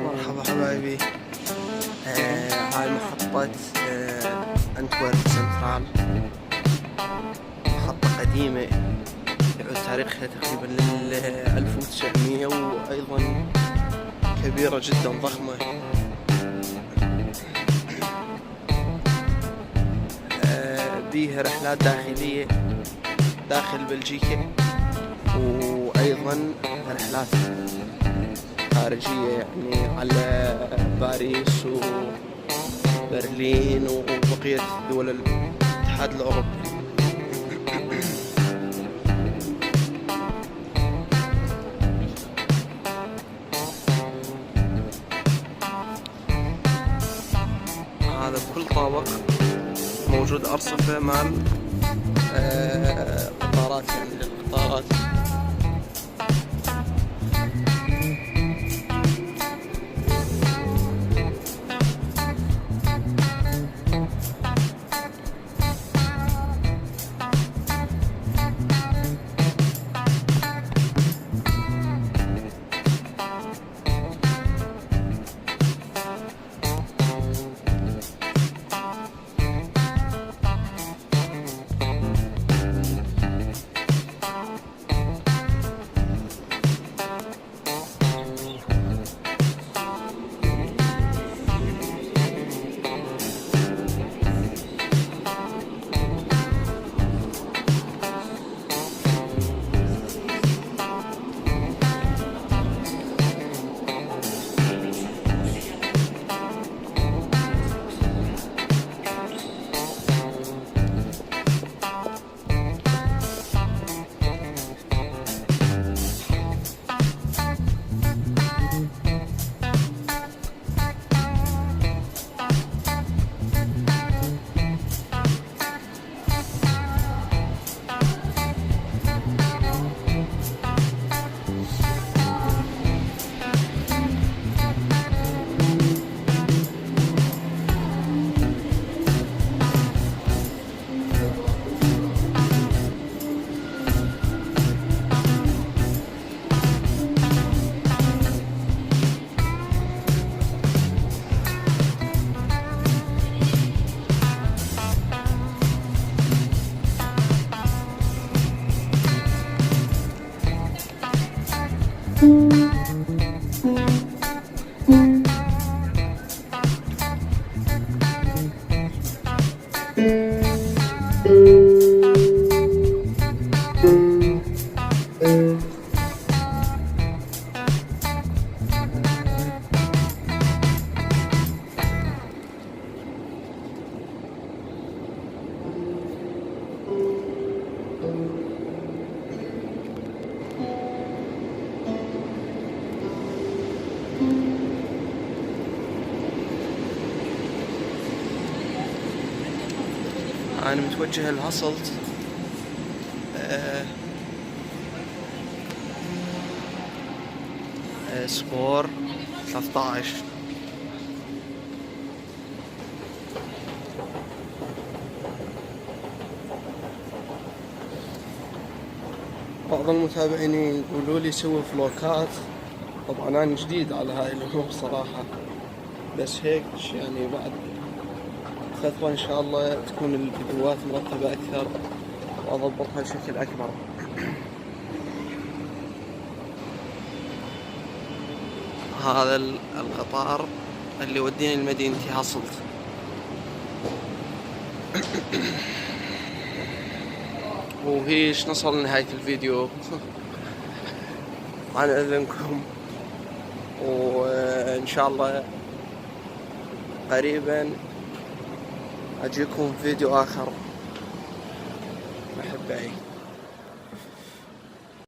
مرحبا حبايبي. هاي محطة انتويرب سنترال، محطة قديمة يعود تاريخها تقريبا لل 1900، وأيضا كبيرة جدا ضخمة. بيها رحلات داخلية داخل بلجيكا، وأيضا رحلات خارجية يعني على باريس وبرلين وبقية دول الاتحاد الأوروبي. هذا بكل طابق موجود أرصفة مال قطارات، يعني للقطارات. أنا متوجه لهاسلت، سبور 13. بعض المتابعين يقولوا لي سوي فلوكات، طبعا أنا جديد على هاي الأمور صراحة، بس هيك يعني بعد خطوة إن شاء الله تكون الفيديوهات مرتبة أكثر وأضبطها بشكل أكبر. هذا القطار اللي يوديني لمدينتي هاسلت. وهيش نصل لنهاية الفيديو عن إذنكم، وإن شاء الله قريبا أجيكم فيديو آخر. أحبائي.